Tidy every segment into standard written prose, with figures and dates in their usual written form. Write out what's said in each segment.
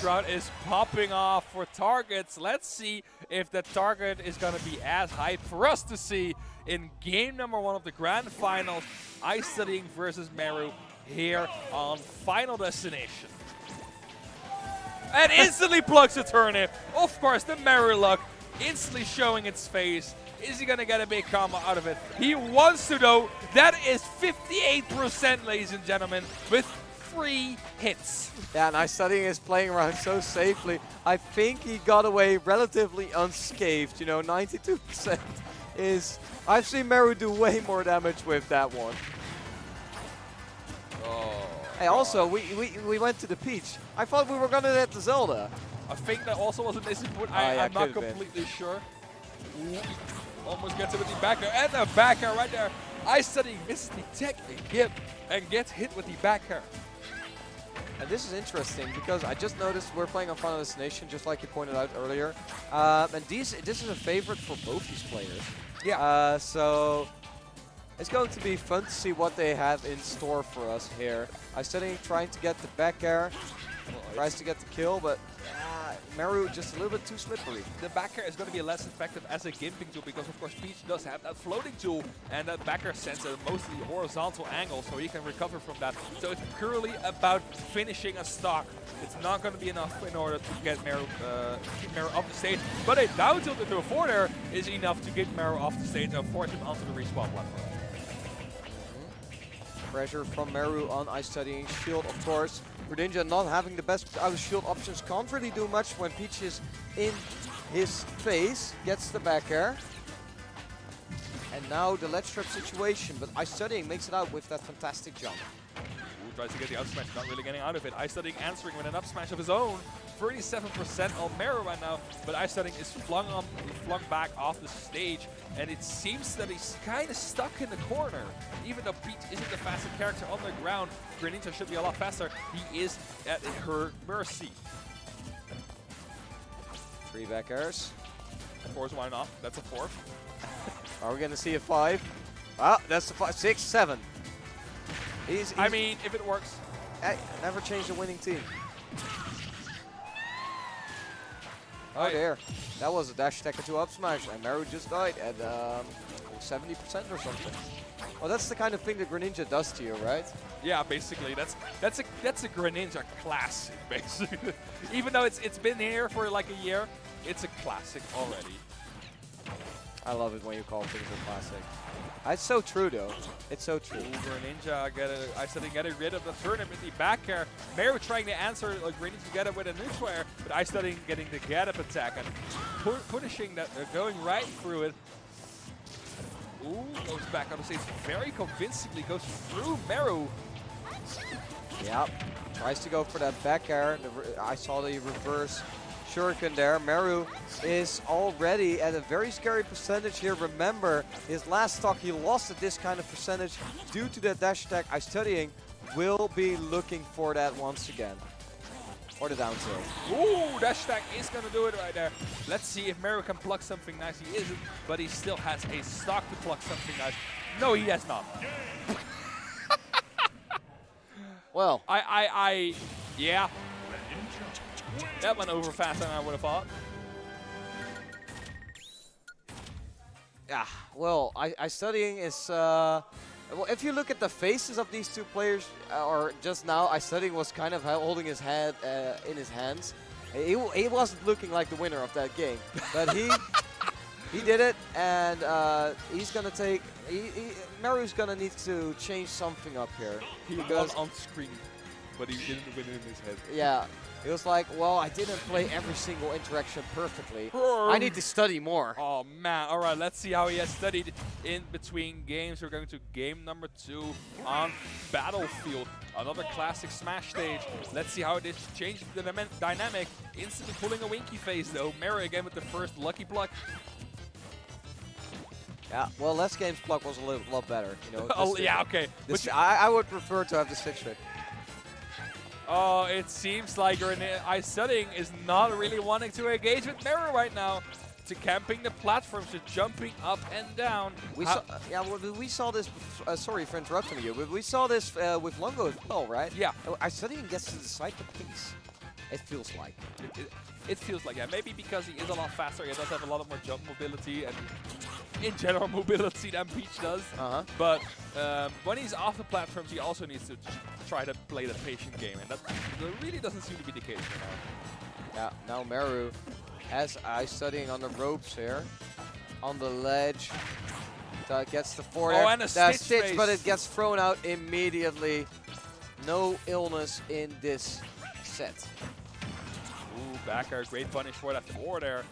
crowd is popping off for targets. Let's see if the target is going to be as hyped for us to see in game number 1 of the grand finals. iStudying versus Meru here on Final Destination. And instantly plugs a turnip. Of course, the Meru luck instantly showing its face. Is he going to get a big combo out of it? He wants to, though. That is 58%, ladies and gentlemen, with 3 hits. Yeah, and iStudying is playing around so safely. I think he got away relatively unscathed. You know, 92% is... I've seen Meru do way more damage with that one. Oh. Hey, also, we went to the Peach. I thought we were going to get the Zelda. I think that also was a misinput. Yeah, I'm not completely sure. Ooh, almost gets it with the backer. And the backer right there. iStudying misses the tech and gets hit with the backer. And this is interesting because I just noticed we're playing on Final Destination, just like you pointed out earlier. And this is a favorite for both these players. Yeah. So it's going to be fun to see what they have in store for us here. iStudying trying to get the back air, tries to get the kill, but Meru just a little bit too slippery. The backer is going to be less effective as a gimping tool because, of course, Peach does have that floating tool, and that backer sends a mostly horizontal angle, so he can recover from that. So it's purely about finishing a stock. It's not going to be enough in order to get Meru off the stage, but a down tilt into a forwarder is enough to get Meru off the stage and force him onto the respawn platform. Pressure from Meru on iStudying. Shield, of course. Greninja not having the best out-of-shield options. Can't really do much when Peach is in his face. Gets the back air. And now the ledge trap situation. But iStudying makes it out with that fantastic jump. Ooh, tries to get the up smash, not really getting out of it. iStudying answering with an up smash of his own. 37% on Meru right now, but iStudying is flung back off the stage, and it seems that he's kind of stuck in the corner. Even though Peach isn't the fastest character on the ground, Greninja should be a lot faster. He is at her mercy. 3 back airs. Of course, why not? That's a 4. Are we going to see a 5? Ah, that's a 5, 6, 7. I mean, if it works. Never change the winning team. Oh there, that was a dash attack into up smash, and Meru just died at 70% or something. Well, that's the kind of thing that Greninja does to you, right? Yeah, basically, that's a Greninja classic, basically. Even though it's been here for like a year, it's a classic already. I love it when you call things a classic. It's so true, though. It's so true. Greninja iStudying getting rid of the turnip with the back air. Meru trying to answer Greninja to get it with a neutral air, but iStudying getting the get-up attack and punishing that, going right through it. Ooh, goes back on the stage very convincingly, goes through Meru. Yep, tries to go for that back air. I saw the reverse shuriken there. Meru is already at a very scary percentage here. Remember, his last stock he lost at this kind of percentage due to that dash attack. iStudying will be looking for that once again. Or the down tilt. Ooh, dash attack is going to do it right there. Let's see if Meru can pluck something nice. He isn't, but he still has a stock to pluck something nice. No, he has not. Well, yeah. That went over faster than I would have thought. Yeah, well, iStudying is... well, if you look at the faces of these two players, or just now, iStudying was kind of holding his head in his hands. He wasn't looking like the winner of that game, but he did it, and he's gonna take. Meru's gonna need to change something up here. He won on screen, but he didn't win it in his head. Yeah. It was like, well, I didn't play every single interaction perfectly. I need to study more. Oh, man. All right, let's see how he has studied in between games. We're going to game number 2 on Battlefield. Another classic Smash stage. Let's see how this changed the dynamic. Instantly pulling a winky face, though. Meru again with the first lucky pluck. Yeah, well, last game's pluck was a lot better. You know, oh, yeah, okay. I would prefer to have the 6-trick. Oh, it seems like iStudying is not really wanting to engage with Meru right now. To camping the platforms, to jumping up and down. We saw this. Sorry for interrupting you, but we saw this with Longo as well, right? Yeah. iStudying gets to decide the pace. It feels like. It feels like, yeah, maybe because he is a lot faster, he does have a lot more jump mobility and in general mobility than Peach does. But when he's off the platforms, he also needs to try to play the patient game, and that really doesn't seem to be the case for now. Yeah, now Meru has iStudying on the ropes here. On the ledge. That gets the forward. Oh, and a stitch, but it gets thrown out immediately. No illness in this set. Ooh, back air, great punish for that forward air.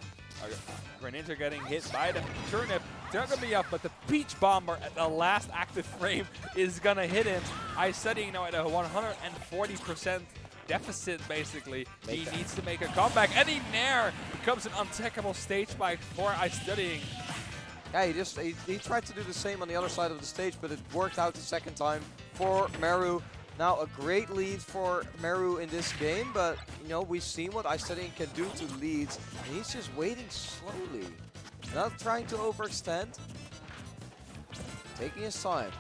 Greninja getting hit by the turnip. They're going to be up, but the Peach Bomber at the last active frame is going to hit him. iStudying now at a 140% deficit, basically. He needs to make a comeback. Any Nair becomes an untechable stage spike for iStudying. Yeah, he tried to do the same on the other side of the stage, but it worked out the second time for Meru. Now a great lead for Meru in this game, but you know, we've seen what iStudying can do to leads, and he's just waiting slowly. Not trying to overextend. Taking his time.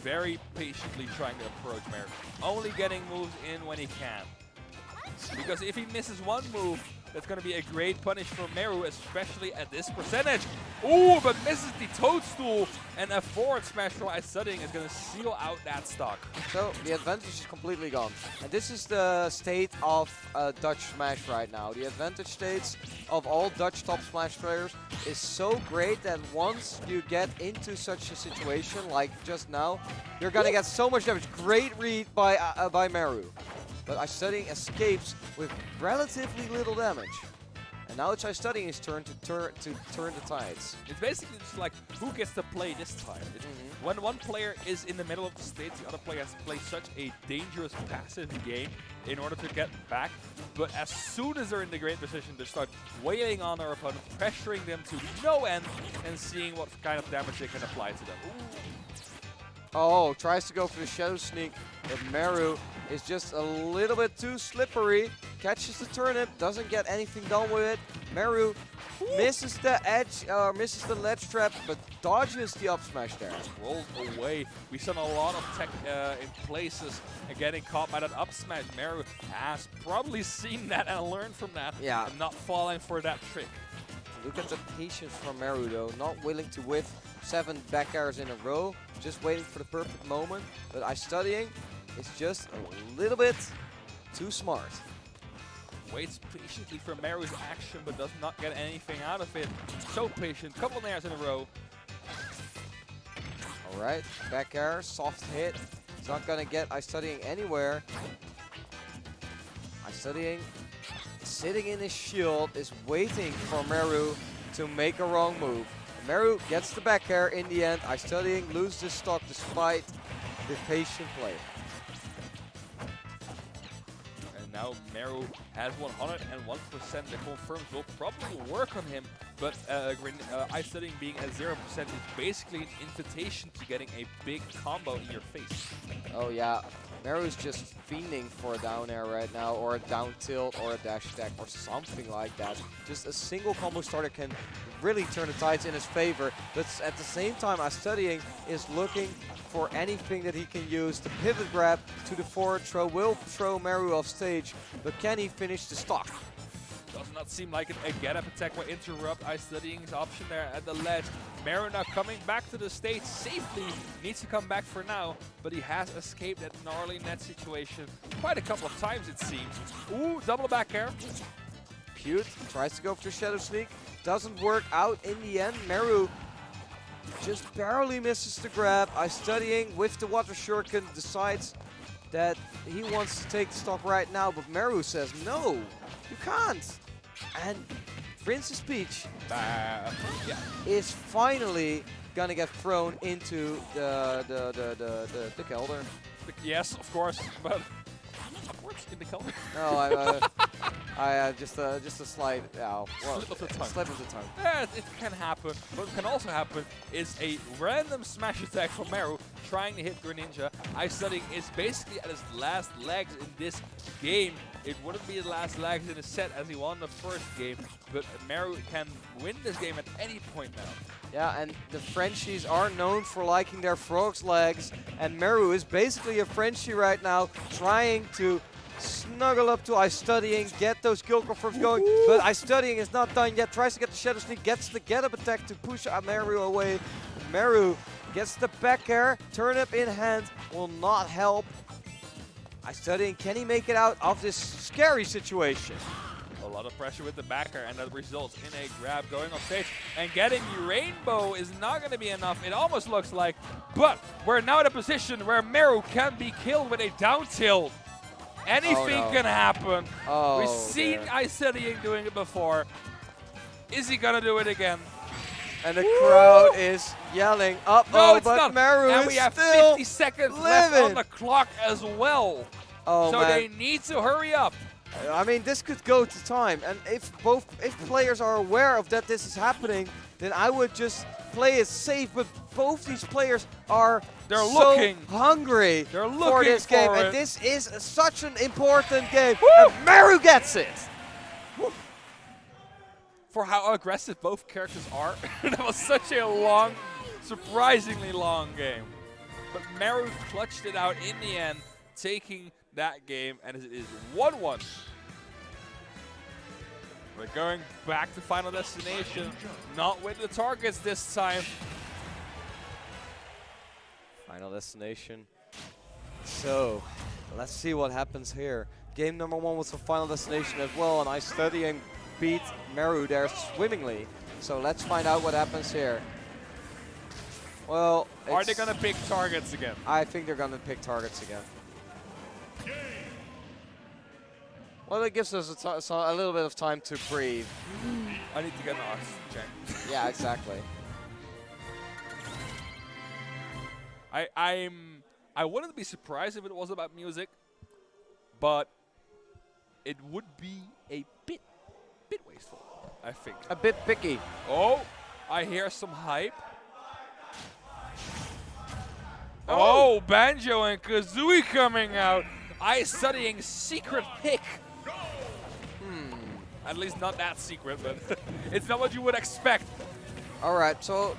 Very patiently trying to approach Meru. Only getting moves in when he can. Because if he misses one move, that's going to be a great punish for Meru, especially at this percentage. Ooh, but misses the Toadstool, and a forward smash for iStudying is going to seal out that stock. So the advantage is completely gone. And this is the state of Dutch Smash right now. The advantage states of all Dutch top Smash players is so great that once you get into such a situation like just now, you're going to get so much damage. Great read by Meru. But iStudying escapes with relatively little damage. And now it's iStudying's turn to turn the tides. It's basically just like, who gets to play this time? When one player is in the middle of the stage, the other player has to play such a dangerous passive game in order to get back. But as soon as they're in the great position, they start wailing on their opponent, pressuring them to no end, and seeing what kind of damage they can apply to them. Ooh. Oh, tries to go for the Shadow Sneak, but Meru is just a little bit too slippery. Catches the turnip, doesn't get anything done with it. Meru misses the edge, misses the ledge trap, but dodges the up smash there. Rolls away. We've seen a lot of tech in places and getting caught by that up smash. Meru has probably seen that and learned from that. Yeah. And not falling for that trick. Look at the patience from Meru though, not willing to whiff 7 back airs in a row, just waiting for the perfect moment. But iStudying is just a little bit too smart. Waits patiently for Meru's action, but does not get anything out of it. So patient, couple nairs in a row. Alright, back air, soft hit. It's not gonna get iStudying anywhere. iStudying sitting in his shield, is waiting for Meru to make a wrong move. Meru gets the back air in the end. iStudying loses stock despite the patient play. And now Meru has 101%. The confirms will probably work on him, but iStudying being at 0% is basically an invitation to getting a big combo in your face. Oh yeah, Meru's just fiending for a down air right now, or a down tilt, or a dash attack, or something like that. Just a single combo starter can really turn the tides in his favor, but at the same time iStudying is looking for anything that he can use. The pivot grab to the forward throw will throw Meru off stage, but can he finish the stock? Does not seem like it. A get-up attack will interrupt iStudying's option there at the ledge. Meru now coming back to the stage safely. Needs to come back for now, but he has escaped that gnarly net situation quite a couple of times, it seems. Ooh, double back air. Pewt tries to go for the Shadow Sneak. Doesn't work out in the end. Meru just barely misses the grab. iStudying with the Water Shuriken decides that he wants to take the stock right now, but Meru says, no, you can't. And Princess Peach is finally gonna get thrown into the Kelder. Yes, of course, but upwards in the Kelder. No, just a slight, well, slip of the tongue. Slip of the tongue. Yeah, it can happen. What can also happen is a random smash attack from Meru trying to hit Greninja. iStudying is basically at his last legs in this game. It wouldn't be his last legs in a set as he won the first game, but Meru can win this game at any point now. Yeah, and the Frenchies are known for liking their frog's legs, and Meru is basically a Frenchie right now, trying to snuggle up to iStudying, get those kill confirms going, but iStudying is not done yet. Tries to get the Shadow Sneak, gets the get-up attack to push Meru away. Meru gets the back air, turnip in hand, will not help. iStudying, can he make it out of this scary situation? A lot of pressure with the backer, and that results in a grab going off stage. And getting the rainbow is not going to be enough, it almost looks like. But we're now in a position where Meru can be killed with a down tilt. Anything can happen. We've seen iStudying doing it before. Is he going to do it again? And the crowd is yelling, No, it's but not. Meru and is we have still 50 seconds living. left on the clock as well. Oh, so man. they need to hurry up. I mean, this could go to time, and if players are aware of that this is happening, then I would just play it safe. But both these players are so hungry for this game, and this is such an important game. And Meru gets it. For how aggressive both characters are, that was such a long, surprisingly long game. But Meru clutched it out in the end, taking that game, and it is 1-1. We're going back to Final Destination, not with the targets this time. Final Destination. So, let's see what happens here. Game number 1 was for Final Destination as well, and iStudying beat Meru there swimmingly. So let's find out what happens here. Well, are they going to pick targets again? I think they're going to pick targets again. Well, it gives us a little bit of time to breathe. I need to get an oxygen check. Yeah, exactly. I wouldn't be surprised if it was about music, but it would be a bit wasteful, I think. A bit picky. Oh, I hear some hype. Oh, Banjo and Kazooie coming out. iStudying secret pick. At least not that secret, but it's not what you would expect. All right, so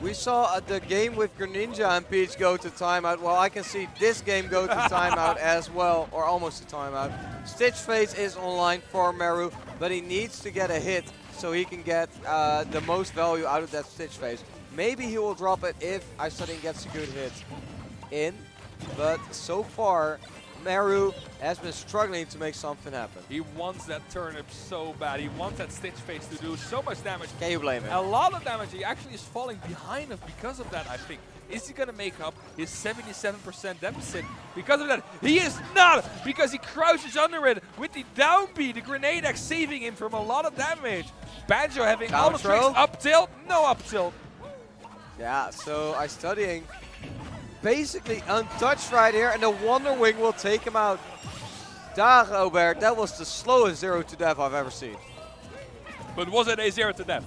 we saw the game with Greninja and Peach go to timeout. Well, I can see this game go to timeout as well, or almost to timeout. Stitch Phase is online for Meru, but he needs to get a hit so he can get the most value out of that Stitch Phase. Maybe he will drop it if iStudying gets a good hit in, but so far, Meru has been struggling to make something happen. He wants that turnip so bad. He wants that Stitch Phase to do so much damage. Can you blame him? A lot of damage. He actually is falling behind us because of that, I think. Is he going to make up his 77% deficit because of that? He is not, because he crouches under it with the down B, the grenade X saving him from a lot of damage. Banjo having all the tricks, up tilt, no up tilt. Yeah, so iStudying basically untouched right here, and the Wonder Wing will take him out. Dagobert, that was the slowest 0 to death I've ever seen. But was it a 0 to death?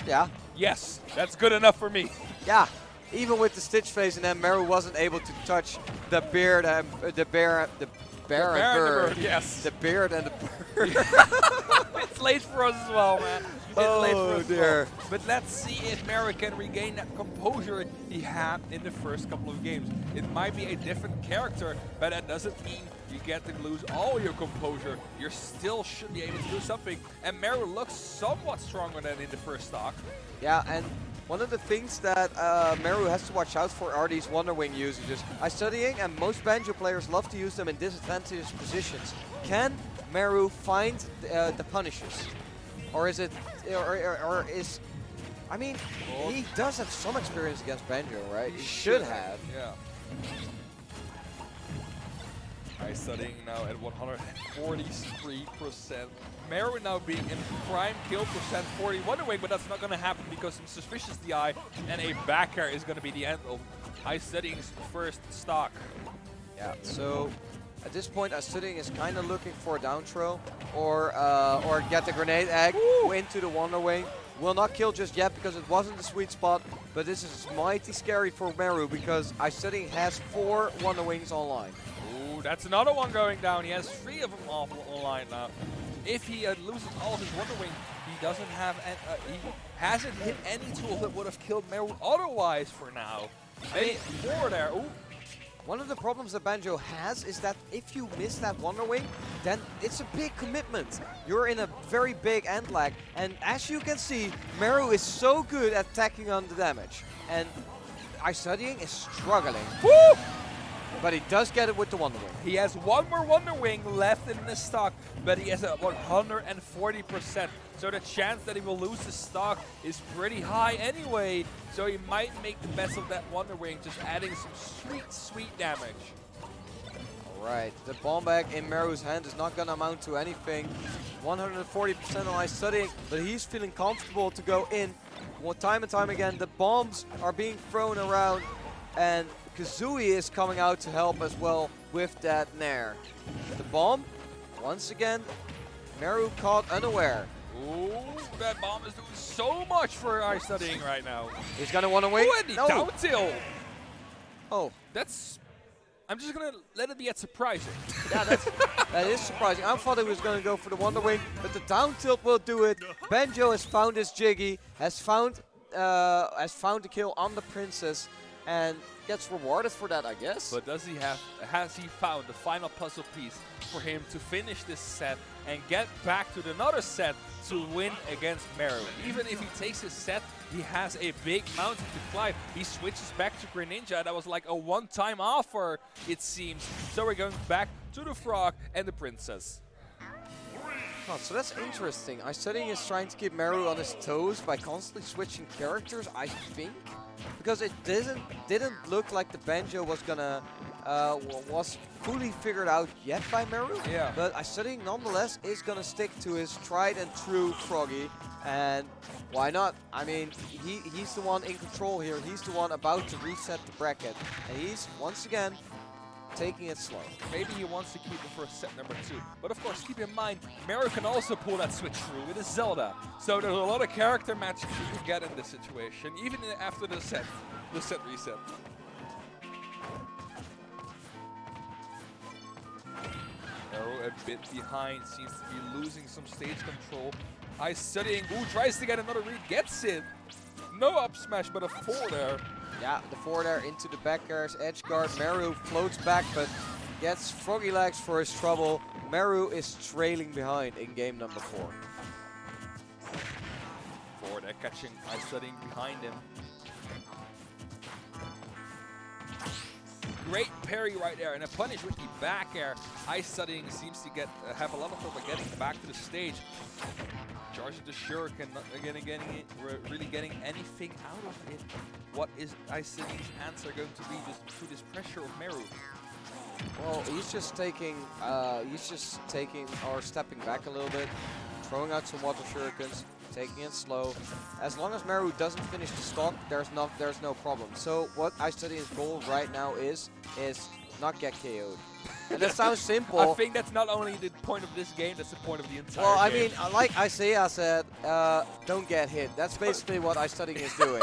Yeah. Yes, that's good enough for me. Yeah, even with the Stitch Phase, and then Meru wasn't able to touch the beard and the bear and the bird. Yes. The beard and the bird. It's late for us as well, man. It's late for us dear. as well. But let's see if Meru can regain that composure he had in the first couple of games. It might be a different character, but that doesn't mean you get to lose all your composure. You still should be able to do something. And Meru looks somewhat stronger than in the first stock. Yeah, and one of the things that Meru has to watch out for are these Wonder Wing usages. iStudying and most Banjo players love to use them in disadvantageous positions. Can Meru find the punishes? Or is it, or is, I mean, he does have some experience against Banjo, right? He should have. Yeah. iStudying now at 143%. Meru now being in prime kill percent 40 Wonder Wing, but that's not going to happen because some Suspicious DI and a back air is going to be the end of iStudying's first stock. Yeah, so at this point iStudying is kind of looking for a down throw or get the grenade egg into the Wonder Wing. Will not kill just yet because it wasn't the sweet spot, but this is mighty scary for Meru because iStudying has 4 Wonder Wings online. Ooh, that's another one going down. He has 3 of them online now. If he loses all of his Wonder Wing, he doesn't have, he hasn't hit any tool that would have killed Meru otherwise for now. Maybe 4 there. Ooh. One of the problems that Banjo has is that if you miss that Wonder Wing, then it's a big commitment. You're in a very big end lag. And as you can see, Meru is so good at tacking on the damage. And iStudying is struggling. Woo! But he does get it with the Wonder Wing. He has one more Wonder Wing left in his stock, but he has a 140%. So the chance that he will lose his stock is pretty high anyway. So he might make the best of that Wonder Wing, just adding some sweet, sweet damage. Alright, the bomb bag in Meru's hand is not going to amount to anything. 140% on iStudying, but he's feeling comfortable to go in. Time and time again, the bombs are being thrown around, and Kazooie is coming out to help as well with that Nair. The bomb, once again, Meru caught unaware. Ooh, that bomb is doing so much for iStudying right now. He's going to want to wait. Ooh, and he down tilt. Oh. That's... I'm just going to let it get surprising. Yeah, that is surprising. I thought he was going to go for the Wonder Wing, but the down tilt will do it. Banjo has found his Jiggy, has found the kill on the Princess, and gets rewarded for that, I guess. But has he found the final puzzle piece for him to finish this set and get back to another set to win against Meru? Even if he takes his set, he has a big mountain to climb. He switches back to Greninja. That was like a one-time offer, it seems. So we're going back to the Frog and the Princess. Oh, so that's interesting. iStudying is trying to keep Meru on his toes by constantly switching characters, I think. Because it didn't look like the Banjo was gonna was fully figured out yet by Meru. Yeah. But iStudying nonetheless is gonna stick to his tried and true Froggy, and why not? I mean, he's the one in control here. He's the one about to reset the bracket, and he's once again taking it slow. Maybe he wants to keep it for set number 2. But of course, keep in mind, Meru can also pull that switch through with his Zelda. So there's a lot of character matches you can get in this situation, even after the set reset. Meru a bit behind, seems to be losing some stage control. iStudying, ooh, tries to get another read, gets it. No up smash, but a 4 there. Yeah, the 4 there into the back air's edge guard. Meru floats back, but gets Froggy legs for his trouble. Meru is trailing behind in game number 4. 4 there, catching iStudying behind him. Great parry right there, and a punish with the back air. iStudying seems to have a lot of trouble getting back to the stage. Charges the Shuriken, not really getting anything out of it. What is iStudying's answer going to be just through this pressure of Meru? Well, he's just taking or stepping back a little bit, throwing out some water shurikens, taking it slow. As long as Meru doesn't finish the stock, there's no problem. So what iStudying's goal right now is not get KO'd. And that sounds simple. I think that's not only the point of this game, that's the point of the entire game. Well, I mean, like Isaiah said, don't get hit. That's basically what iStudying is doing.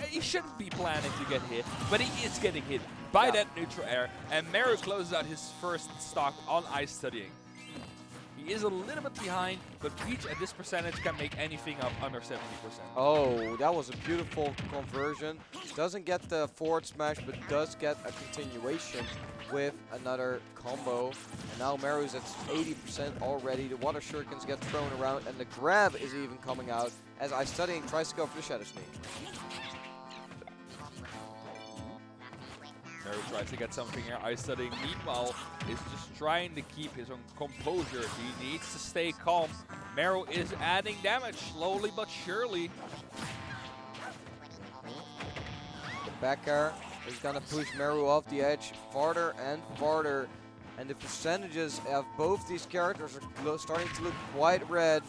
He shouldn't be planning to get hit, but he is getting hit by that neutral air, and Meru closes out his first stock on iStudying. He is a little bit behind, but Peach at this percentage can make anything up under 70%. Oh, that was a beautiful conversion. Doesn't get the forward smash, but does get a continuation with another combo. And now Meru's at 80% already. The water shurikens get thrown around, and the grab is even coming out as iStudying tries to go for the Shadow Sneak. Meru tries to get something here. iStudying, meanwhile, is just trying to keep his own composure. He needs to stay calm. Meru is adding damage slowly but surely. The back air is going to push Meru off the edge farther and farther. And the percentages of both these characters are starting to look quite red.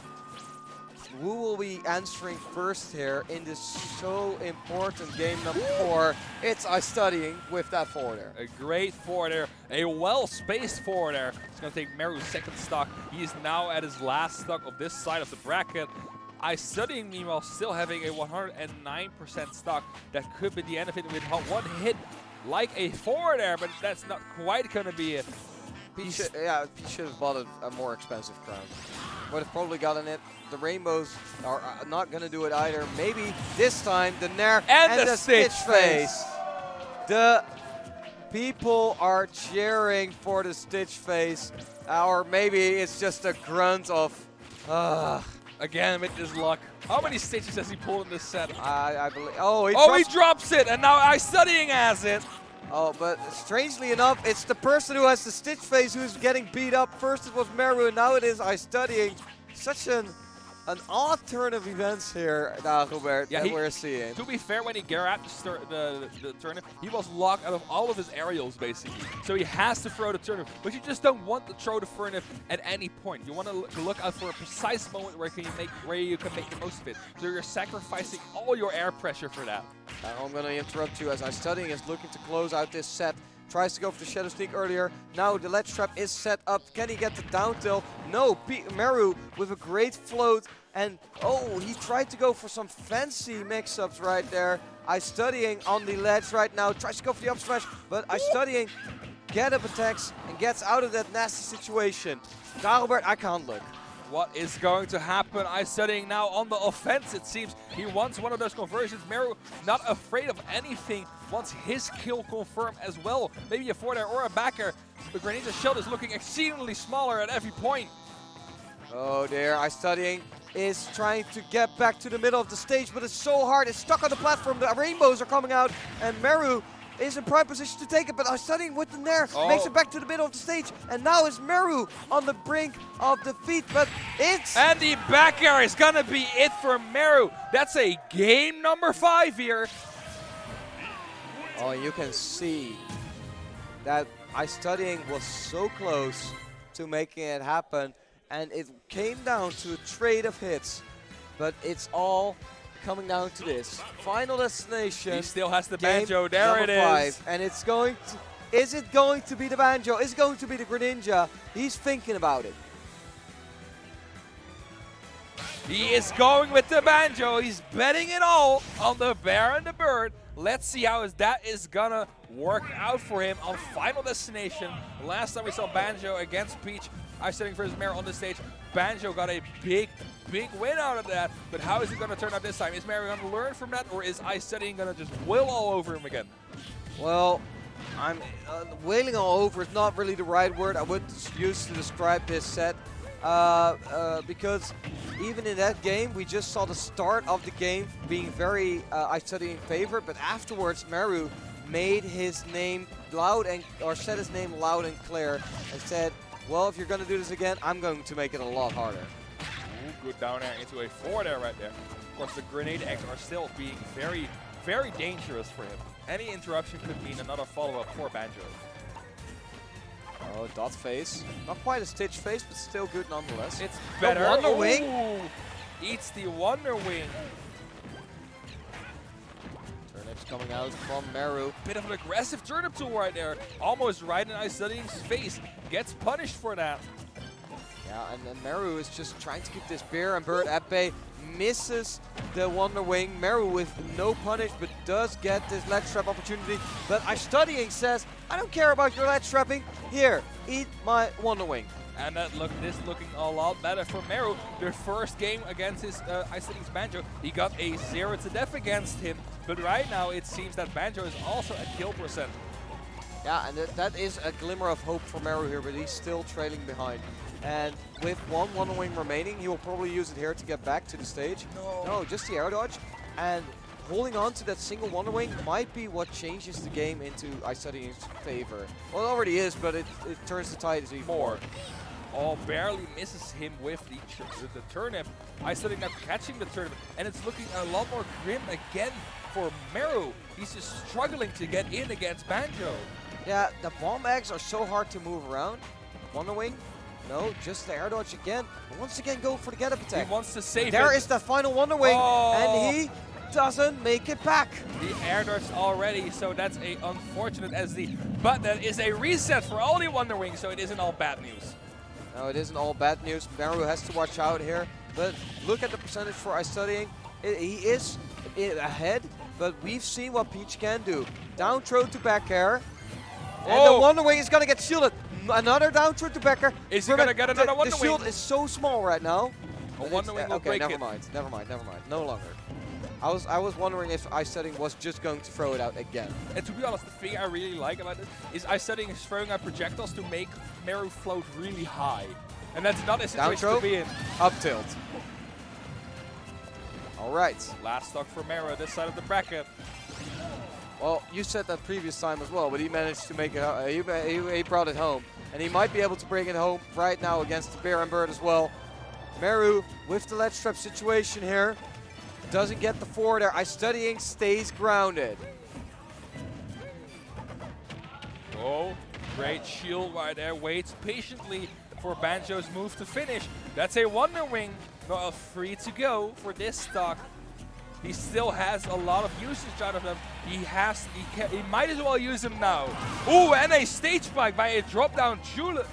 Who will be answering first here in this so important game number 4? It's iStudying with that forward air. A great forward air, a well-spaced forward air. It's going to take Meru's second stock. He is now at his last stock of this side of the bracket. iStudying, meanwhile, still having a 109% stock. That could be the end of it with one hit like a forward air, but that's not quite going to be it. He should have bought a more expensive crown. Would have probably gotten it. The rainbows are not going to do it either. Maybe this time the Nair and the Stitch face. The people are cheering for the Stitch face. Or maybe it's just a grunt of, Again, with his luck. How many stitches has he pulled in this set? I believe. Oh, he drops it, and now iStudying has it. Oh, but strangely enough, it's the person who has the Stitch face who's getting beat up. First it was Meru, and now it is iStudying. Such an odd turn of events here, Dagobert, that we're seeing. To be fair, when he grabbed the turnip, he was locked out of all of his aerials, basically. So he has to throw the turnip, but you just don't want to throw the turnip at any point. You want to look out for a precise moment where you can make the most of it. So you're sacrificing all your air pressure for that. I'm going to interrupt you as iStudying is looking to close out this set. Tries to go for the Shadow Sneak earlier. Now the ledge trap is set up. Can he get the down tilt? No, Meru with a great float. And oh, he tried to go for some fancy mix-ups right there. iStudying on the ledge right now. Tries to go for the up smash, but iStudying get up attacks and gets out of that nasty situation. Dagobert, I can't look. What is going to happen? iStudying now on the offense, it seems. He wants one of those conversions. Meru not afraid of anything. Wants his kill confirmed as well. Maybe a forward air or a back air. The Greninja shield is looking exceedingly smaller at every point. Oh dear, iStudying is trying to get back to the middle of the stage, but it's so hard. It's stuck on the platform. The rainbows are coming out, and Meru is in prime position to take it, but iStudying with the Nair makes it back to the middle of the stage, and now it's Meru on the brink of defeat, but it's... And the back air is gonna be it for Meru. That's a game number 5 here. Oh, you can see that iStudying was so close to making it happen, and it came down to a trade of hits, but it's all coming down to this. Final destination. He still has the banjo. There it is. 5. And it's going to... Is it going to be the banjo? Is it going to be the Greninja? He's thinking about it. He is going with the banjo. He's betting it all on the bear and the bird. Let's see how that is gonna work out for him on Final Destination. Last time we saw Banjo against Peach, iStudying versus Meru on the stage. Banjo got a big win out of that, but how is it gonna turn out this time? Is Meru gonna learn from that, or is iStudying gonna just wail all over him again? Well, wailing all over is not really the right word I would use to describe this set. Because even in that game, we just saw the start of the game being very iStudying favorite, but afterwards Meru made his name loud or said his name loud and clear and said, well, if you're going to do this again, I'm going to make it a lot harder. Ooh, good down air into a forward air right there. Of course, the grenade eggs are still being very, very dangerous for him. Any interruption could mean another follow-up for Banjo. Oh, dot face. Not quite a Stitch face, but still good nonetheless. It's better. The Wonder Wing. Eats the Wonder Wing. Turnips coming out from Meru. Bit of an aggressive turnip tool right there. Almost right in iStudying's face. Gets punished for that. Yeah, and then Meru is just trying to keep this bear and bird at bay. Misses the Wonder Wing. Meru with no punish, but does get this ledge trap opportunity. But iStudying says, I don't care about your ledge trapping. Here, eat my Wonder Wing. And this looking a lot better for Meru. Their first game against his iStudying's Banjo, he got a 0-to-death against him. But right now, it seems that Banjo is also at kill percent. Yeah, and that is a glimmer of hope for Meru here, but he's still trailing behind. And with one Wonder Wing remaining, he will probably use it here to get back to the stage. No, just the air dodge. And holding on to that single Wonder Wing might be what changes the game into iStudying's favor. Well, it already is, but it turns the tide even more. Oh, barely misses him with the turnip. iStudying now catching the turnip, and it's looking a lot more grim again for Meru. He's just struggling to get in against Banjo. Yeah, the bomb eggs are so hard to move around. Wonder Wing. No, just the air dodge again. Once again, go for the get-up attack. He wants to save it. There is the final Wonder Wing, and he doesn't make it back. The air dodge already, so that's a unfortunate but that is a reset for all the Wonder Wings, so it isn't all bad news. No, it isn't all bad news. Meru has to watch out here, but look at the percentage for iStudying. He is ahead, but we've seen what Peach can do. Down throw to back air, and the Wonder Wing is going to get shielded. Another down throw to Becker. Is he going to get another Wonder Wing? The shield is so small right now. A Wonder Wing will break it. Never mind. No longer. I was wondering if iStudying was just going to throw it out again. And to be honest, the thing I really like about it is iStudying is throwing out projectiles to make Meru float really high. And that's not a situation to be in. Up tilt. All right. Last stock for Meru, this side of the bracket. Well, you said that previous time as well, but he managed to make it. He brought it home, and he might be able to bring it home right now against the Bear and Bird as well. Meru with the ledge trap situation here. Doesn't get the 4 there. iStudying stays grounded. Oh, great shield right there. Waits patiently for Banjo's move to finish. That's a Wonder Wing. Not free to go for this stock. He still has a lot of usage out of them. He might as well use them now. Ooh, and a stage spike by a drop down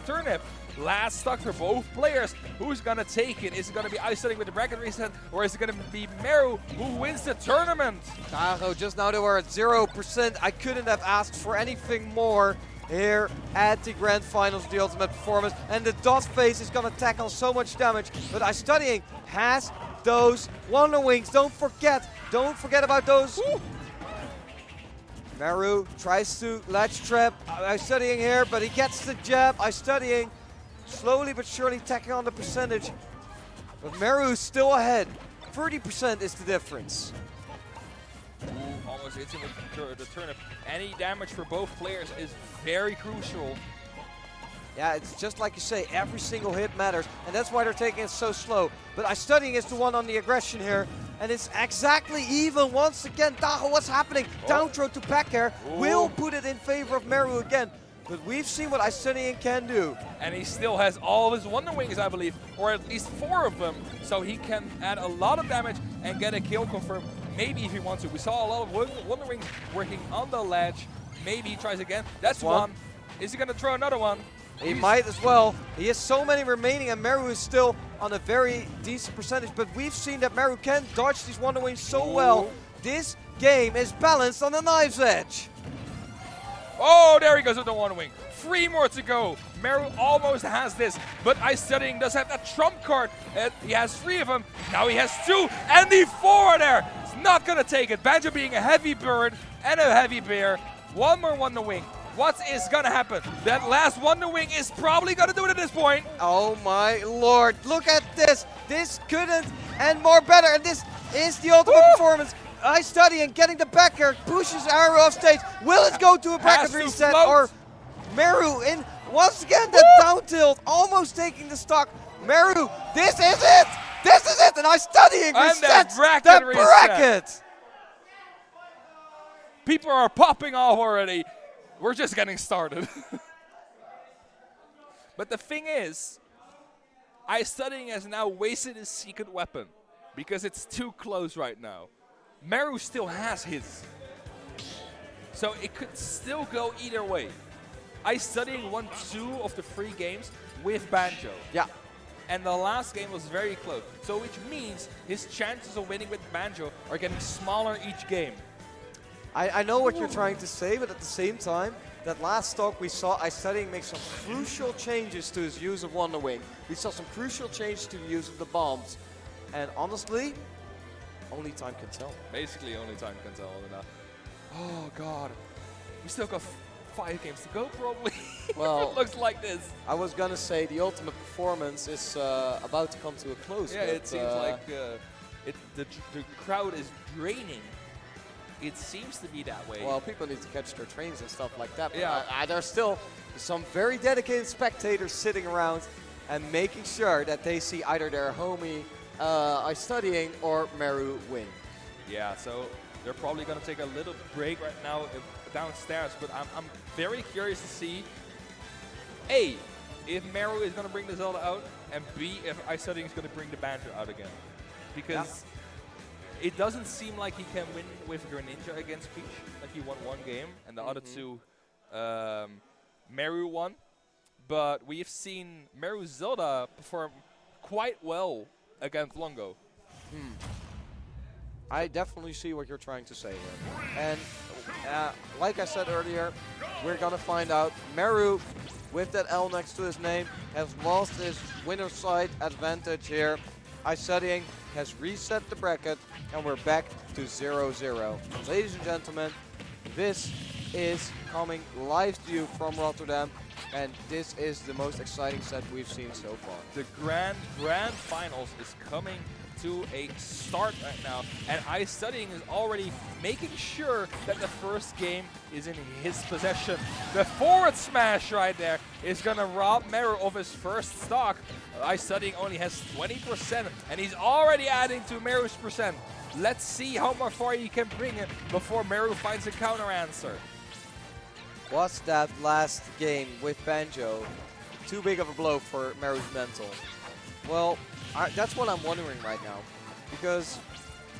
turnip. Last stock for both players. Who's gonna take it? Is it gonna be iStudying with the bracket reset, or is it gonna be Meru who wins the tournament? Just now they were at 0%. I couldn't have asked for anything more here at the Grand Finals of the Ultimate Performance. And the dot phase is gonna tack on so much damage, but iStudying has those Wonder Wings. Don't forget about those. Ooh. Meru tries to ledge trap iStudying here, but he gets the jab. iStudying slowly but surely tacking on the percentage. But Meru's still ahead. 30% is the difference. Ooh, almost hits him with the turnip. Any damage for both players is very crucial. Yeah, it's just like you say, every single hit matters, and that's why they're taking it so slow. But iStudying is the one on the aggression here, and it's exactly even once again. Dago, what's happening? Oh. Down throw to Packer will put it in favor of Meru again. But we've seen what iStudying can do. And he still has all of his Wonder Wings, I believe, or at least 4 of them. So he can add a lot of damage and get a kill confirmed, maybe if he wants to. We saw a lot of Wonder Wings working on the ledge. Maybe he tries again. That's one. Is he going to throw another one? He might as well. He has so many remaining, and Meru is still on a very decent percentage. But we've seen that Meru can dodge these Wonder Wings so well. This game is balanced on the knife's edge. Oh, there he goes with the Wonder Wing. 3 more to go. Meru almost has this, but iStudying does have that trump card. He has 3 of them. Now he has 2, and the 4 there. It's not going to take it. Banjo being a heavy bird and a heavy bear. 1 more Wonder Wing. What is going to happen? That last Wonder Wing is probably going to do it at this point. Oh my lord. Look at this. This couldn't end more better, and this is the ultimate performance. iStudying getting the backer, pushes Arrow off stage. Will it go to a bracket reset, or Meru in once again the down tilt, almost taking the stock. Meru, this is it! This is it! And iStudying resets the bracket! People are popping off already. We're just getting started. But the thing is, iStudying has now wasted his secret weapon because it's too close right now. Meru still has his. So it could still go either way. iStudying won 2 of the 3 games with Banjo. Yeah. And the last game was very close. So which means his chances of winning with Banjo are getting smaller each game. I know what you're trying to say, but at the same time, that last stock we saw iStudying make some crucial changes to his use of Wonder Wing. We saw some crucial changes to the use of the bombs. And honestly, only time can tell. Basically, only time can tell. Oh, God. We still got 5 games to go, probably. Well, it looks like this. I was going to say the ultimate performance is about to come to a close. Yeah, it seems like the crowd is draining. It seems to be that way. Well, people need to catch their trains and stuff like that. But yeah. There's still some very dedicated spectators sitting around and making sure that they see either their homie iStudying or Meru win. Yeah, so they're probably going to take a little break right now downstairs, but I'm very curious to see, A, if Meru is going to bring the Zelda out, and B, if iStudying is going to bring the Banjo out again. Because it doesn't seem like he can win with Greninja against Peach. Like he won 1 game, and the other 2 Meru won. But we've seen Meru Zelda perform quite well against Longo. I definitely see what you're trying to say here. And like I said earlier, we're going to find out. Meru, with that L next to his name, has lost his winner's side advantage here. iStudying has reset the bracket, and we're back to 0-0. Ladies and gentlemen, this is coming live to you from Rotterdam, and this is the most exciting set we've seen so far. The grand finals is coming to a start right now, and iStudying is already making sure that the first game is in his possession. The forward smash right there is gonna rob Meru of his first stock. iStudying only has 20%, and he's already adding to Meru's percent. Let's see how far he can bring it before Meru finds a counter answer. Was that last game with Banjo too big of a blow for Meru's mental? Well, that's what I'm wondering right now, because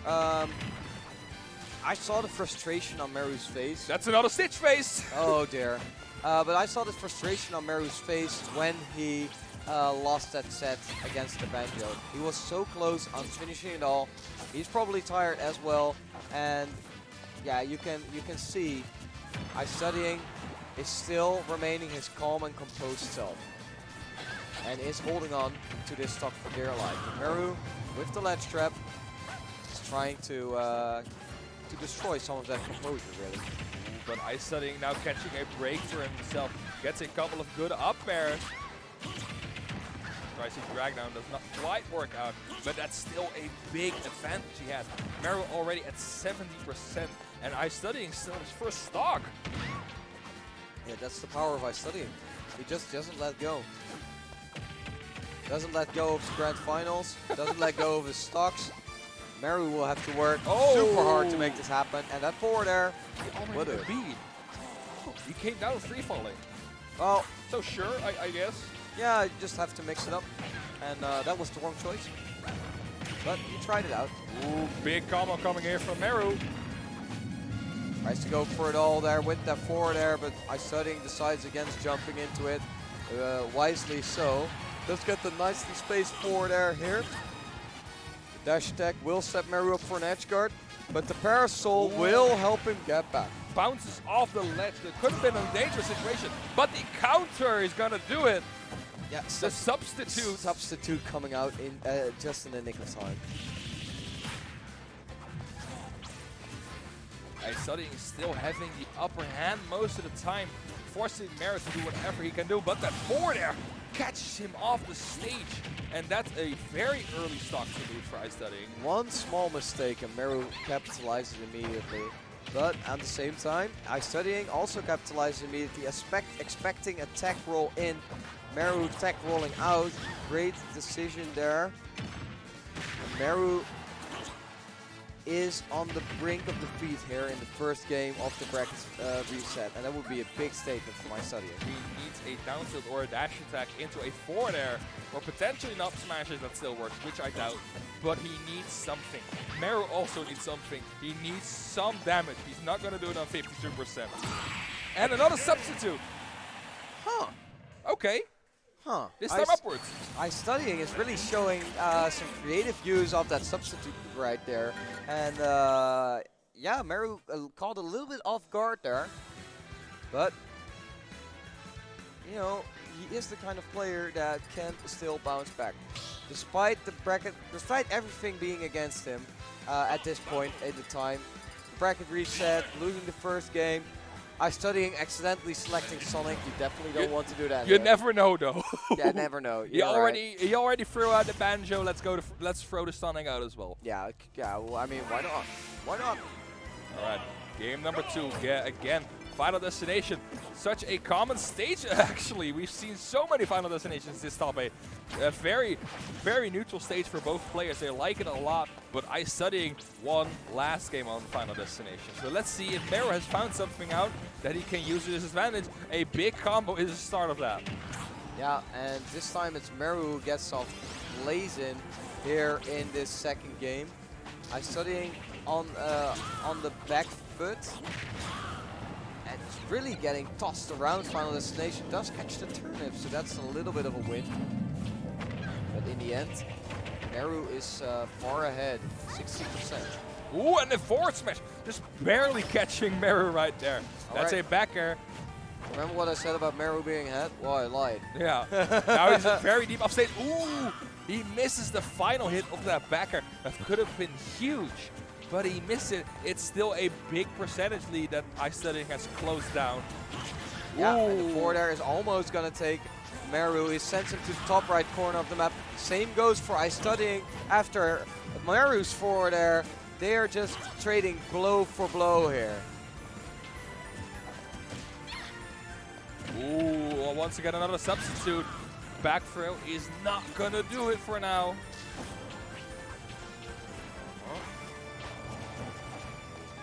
I saw the frustration on Meru's face. That's another Stitch face! Oh dear. But I saw the frustration on Meru's face when he lost that set against the Banjo. He was so close on finishing it all. He's probably tired as well, and yeah, you can see iStudying is still remaining his calm and composed self, and is holding on to this stock for dear life. Meru, with the ledge trap, is trying to destroy some of that composure, really. But iStudying now catching a break for himself. Gets a couple of good up airs. Tries to drag down, does not quite work out, but that's still a big advantage he has. Meru already at 70%, and iStudying still in his first stock. Yeah, that's the power of iStudying. He just doesn't let go. Doesn't let go of his grand finals, doesn't let go of his stocks. Meru will have to work super hard to make this happen, and that forward air, what a beat. He came down free falling. Well, so sure, I guess. Yeah, you just have to mix it up, and that was the wrong choice. But he tried it out. Ooh, big combo coming here from Meru. Tries to go for it all there with that forward air, but iStudying decides against jumping into it, wisely so. Does get the nicely spaced forward air here. The dash attack will set Meru up for an edge guard, but the parasol will help him get back. Bounces off the ledge. That could have been a dangerous situation, but the counter is gonna do it. Yeah, the substitute coming out in just in the nick of time. iStudying is still having the upper hand most of the time, forcing Meru to do whatever he can do, but that forward air catches him off the stage, and that's a very early stock to lose for iStudying. One small mistake and Meru capitalizes immediately, but at the same time, iStudying also capitalizes immediately, expecting a tech roll in. Meru tech rolling out, great decision there. And Meru is on the brink of defeat here in the first game of the bracket reset, and that would be a big statement for iStudying. He needs a down tilt or a dash attack into a forward air, or potentially an up smashes that still works, which I doubt, but he needs something. Meru also needs something. He needs some damage. He's not going to do it on 52%. And another substitute. Huh. Okay. Huh. This time upwards. iStudying is really showing some creative use of that substitute right there. And yeah, Meru caught a little bit off guard there. But, you know, he is the kind of player that can still bounce back. Despite the bracket, despite everything being against him at this point in the time. Bracket reset, losing the first game. iStudying accidentally selecting Sonic. You definitely don't want to do that. You never know, though. Yeah, never know. He already threw out the Banjo. Let's throw the Sonic out as well. Yeah. Well, I mean, why not? Why not? All right, game number 2. Yeah, again, Final Destination. Such a common stage, actually. We've seen so many Final Destinations this top 8. A very, very neutral stage for both players. They like it a lot, but iStudying won last game on Final Destination. So let's see if Meru has found something out that he can use to his advantage. A big combo is the start of that. Yeah, and this time it's Meru who gets off blazing here in this second game. iStudying on the back foot. And it's really getting tossed around. Final Destination does catch the turnip, so that's a little bit of a win. But in the end, Meru is far ahead, 60%. Ooh, and the forward smash, just barely catching Meru right there. That's a back air. Remember what I said about Meru being ahead? Well, I lied. Yeah. Now he's very deep upstage. Ooh! He misses the final hit of that backer. That could have been huge, but he missed it. It's still a big percentage lead that iStudying has closed down. Yeah, and the forward air is almost going to take Meru. He sends him to the top right corner of the map. Same goes for iStudying. After Meru's forward air, they are just trading blow for blow here. Ooh, well, once again another substitute. Back throw is not gonna do it for now.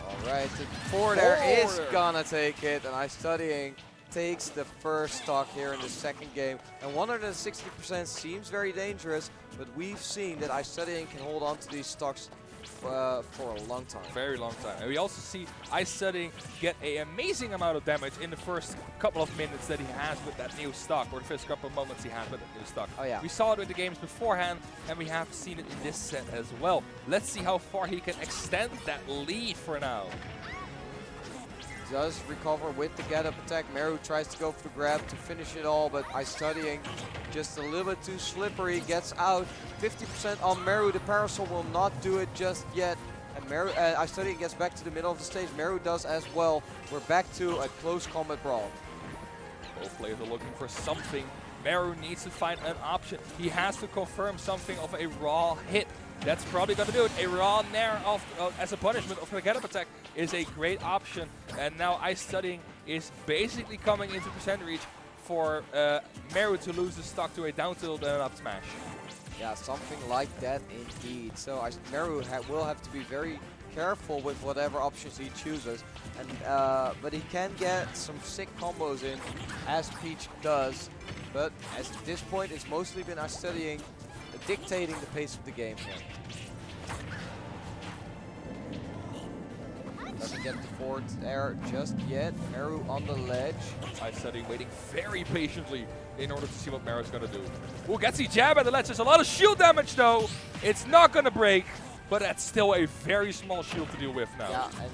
Alright, the forward air is gonna take it, and iStudying takes the first stock here in the second game. And 160% seems very dangerous, but we've seen that iStudying can hold on to these stocks for a long time. Very long time. And we also see iStudying get an amazing amount of damage in the first couple of minutes that he has with that new stock, or the first couple of moments he has with that new stock. Oh yeah. We saw it in the games beforehand, and we have seen it in this set as well. Let's see how far he can extend that lead for now. Does recover with the get-up attack. Meru tries to go for the grab to finish it all, but iStudying just a little bit too slippery, gets out. 50% on Meru. The parasol will not do it just yet. And iStudying gets back to the middle of the stage. Meru does as well. We're back to a close combat brawl. Both players are looking for something. Meru needs to find an option. He has to confirm something of a raw hit. That's probably going to do it. A raw nair as a punishment of the get-up attack is a great option. And now iStudying is basically coming into percent reach for Meru to lose the stock to a down tilt and an up smash. Yeah, something like that indeed. So Meru will have to be very careful with whatever options he chooses. And but he can get some sick combos in, as Peach does. But at this point, it's mostly been iStudying dictating the pace of the game here. Doesn't get the forward air just yet. Meru on the ledge. iStudying waiting very patiently in order to see what Meru's going to do. Ooh, gets the jab at the ledge. There's a lot of shield damage though. It's not going to break, but that's still a very small shield to deal with now. Yeah, and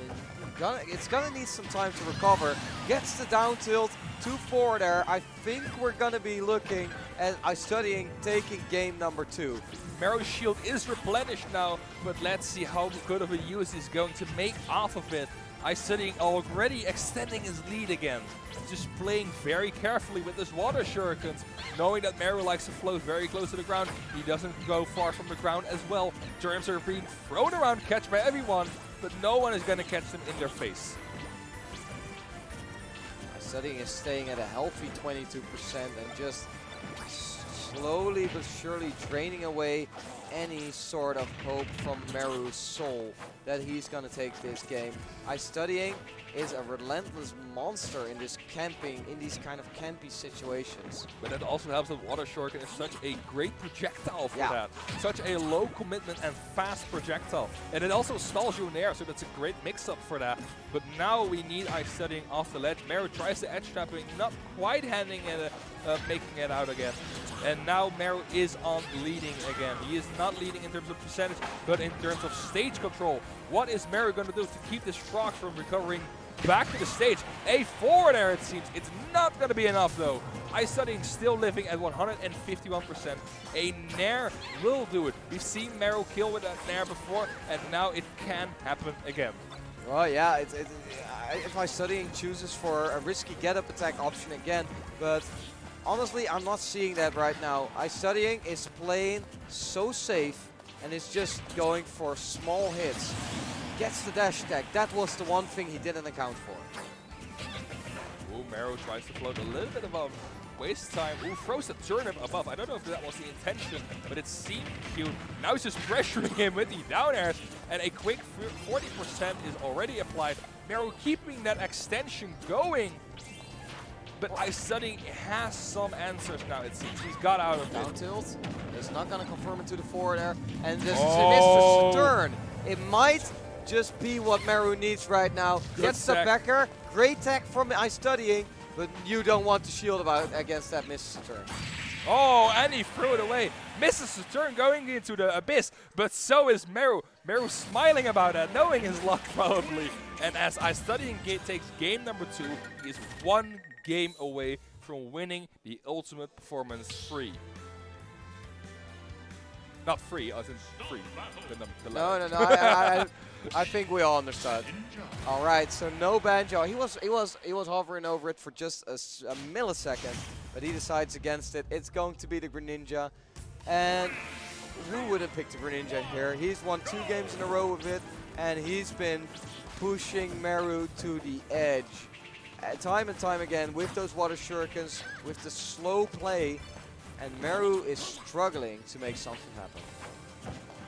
it's gonna need some time to recover. Gets the down tilt to forward air. I think we're gonna be looking at iStudying taking game number 2. Meru's shield is replenished now, but let's see how good of a use he's going to make off of it. iStudying already extending his lead again. Just playing very carefully with his water shurikens, knowing that Meru likes to float very close to the ground. He doesn't go far from the ground as well. Germs are being thrown around, catch by everyone, but no one is going to catch them in their face. iStudying is staying at a healthy 22% and just slowly but surely draining away any sort of hope from Meru's soul that he's going to take this game. iStudying is a relentless monster in this camping, in these kind of campy situations. But that also helps that Water Shuriken is such a great projectile for that. Such a low commitment and fast projectile. And it also stalls you in the air, so that's a great mix-up for that. But now we need iStudying off the ledge. Meru tries the edge trapping, not quite handing it, making it out again. And now Meru is on leading again. He is not leading in terms of percentage, but in terms of stage control. What is Meru going to do to keep this frog from recovering back to the stage? A forward air, it seems. It's not going to be enough, though. iStudying still living at 151%. A nair will do it. We've seen Meru kill with that nair before, and now it can happen again. Well, yeah, if iStudying chooses for a risky get-up attack option again, but honestly, I'm not seeing that right now. iStudying is playing so safe and is just going for small hits. Gets the dash attack. That was the one thing he didn't account for. Ooh, Meru tries to float a little bit above. Waste time. Ooh, throws the turnip above. I don't know if that was the intention, but it seemed cute. Now he's just pressuring him with the down airs, and a quick 40% is already applied. Meru keeping that extension going. But iStudying has some answers now, it seems. He's got out of down tilt. It's not going to confirm it to the forward air. And this is Mr. Saturn. It might just be what Meru needs right now. Gets the backer. Great tech from iStudying, but you don't want to shield against that Mr. Saturn. Oh, and he threw it away. Mr. Saturn going into the abyss, but so is Meru. Meru smiling about that, knowing his luck probably. And as iStudying takes game number 2, he is one game away from winning the Ultimate Performance free. Not free, as in free. No. I think we all understood. All right, so no Banjo. He was hovering over it for just a millisecond, but he decides against it. It's going to be the Greninja, and who wouldn't pick the Greninja here? He's won 2 games in a row with it, and he's been pushing Meru to the edge. Time and time again with those water shurikens, with the slow play, and Meru is struggling to make something happen.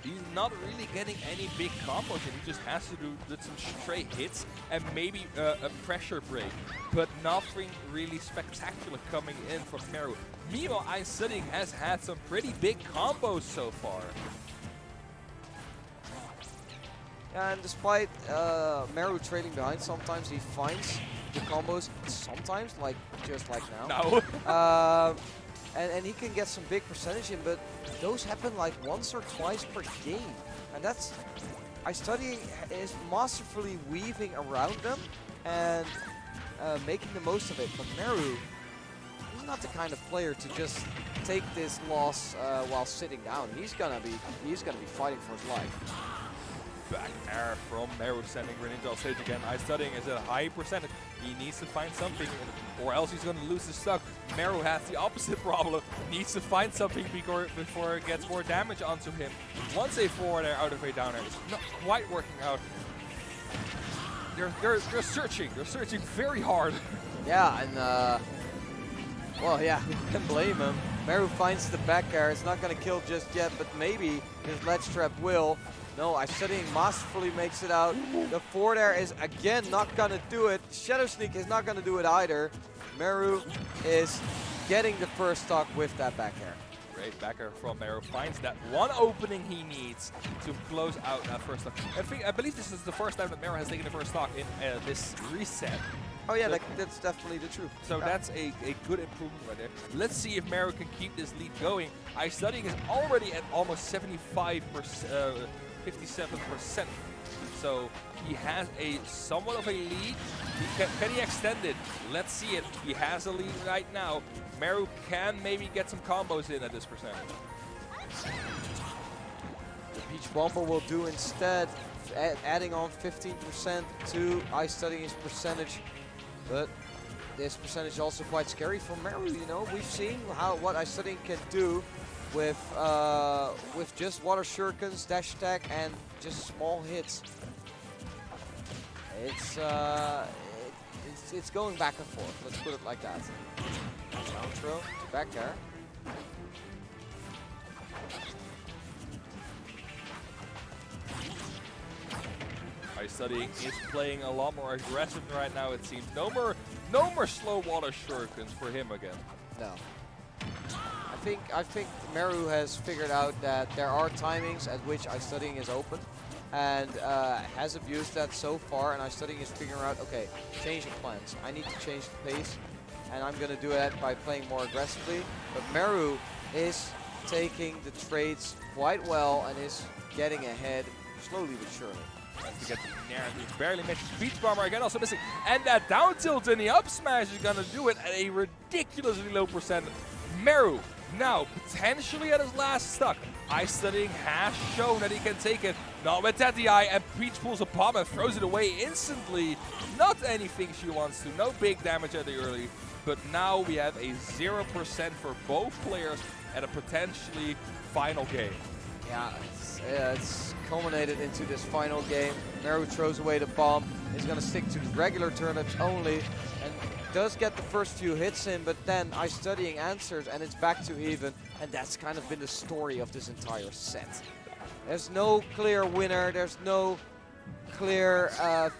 He's not really getting any big combos, and he just has to do some straight hits and maybe a pressure break, but nothing really spectacular coming in from Meru. Meanwhile, iStudying has had some pretty big combos so far. And despite Meru trailing behind, sometimes he finds the combos, sometimes, just like now. No. And he can get some big percentage in, but those happen like once or twice per game. And that's, iStudying is masterfully weaving around them and making the most of it. But Meru, he's not the kind of player to just take this loss while sitting down. He's gonna be fighting for his life. Back air from Meru, sending Greninja off stage again. iStudying is at a high percentage. He needs to find something, or else he's going to lose his stock. Meru has the opposite problem. Needs to find something before it gets more damage onto him. Once a forward air out of a down air, it's not quite working out. They're searching. They're searching very hard. Yeah, and well, yeah, who can blame him? Meru finds the back air. It's not going to kill just yet, but maybe his ledge trap will. No, iStudying masterfully makes it out. The forward air is again not going to do it. Shadow Sneak is not going to do it either. Meru is getting the first stock with that back air. Great back air from Meru. Finds that one opening he needs to close out that first stock. I believe this is the first time that Meru has taken the first stock in this reset. Oh yeah, that's definitely the truth. So that's a good improvement right there. Let's see if Meru can keep this lead going. iStudying is already at almost 75%. 57%. So he has somewhat of a lead. Can he extend it? Let's see it. He has a lead right now. Meru can maybe get some combos in at this percentage. The Peach Bomber will do instead, adding on 15% to iStudying's percentage. But this percentage is also quite scary for Meru. You know, we've seen what iStudying can do with just water shurikens, dash attack, and just small hits. It's going back and forth. Let's put it like that. Down throw to back air. iStudying is playing a lot more aggressive right now. It seems no more slow water shurikens for him again. No. I think Meru has figured out that there are timings at which iStudying is open, and has abused that so far, and iStudying is figuring out, okay, change of plans. I need to change the pace, and I'm going to do that by playing more aggressively. But Meru is taking the trades quite well and is getting ahead slowly but surely. To get Nair, he barely missed. Beach Bomber again also missing, and that down tilt in the up smash is going to do it at a ridiculously low percent. Meru now potentially at his last stock. iStudying has shown that he can take it. Not with that DI, and Peach pulls a bomb and throws it away instantly. Not anything she wants to. No big damage at the early. But now we have a 0% for both players at a potentially final game. Yeah, it's culminated into this final game. Meru throws away the bomb. He's going to stick to regular turnips only, and does get the first few hits in, but then iStudying answers, and it's back to even, and that's kind of been the story of this entire set. There's no clear winner, there's no clear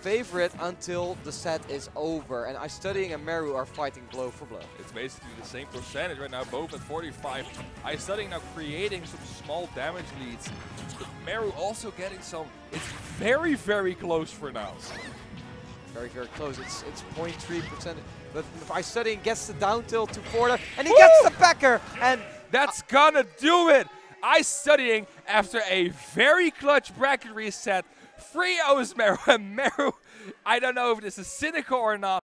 favorite until the set is over, and iStudying and Meru are fighting blow for blow. It's basically the same percentage right now, both at 45. iStudying now creating some small damage leads, but Meru also getting some. It's very, very close for now. Very, very close. It's 0.3%, but iStudying gets the down tilt to forward, and he gets the backer, and that's gonna do it. iStudying, after a very clutch bracket reset, 3-0's Meru, and Meru, I don't know if this is cynical or not,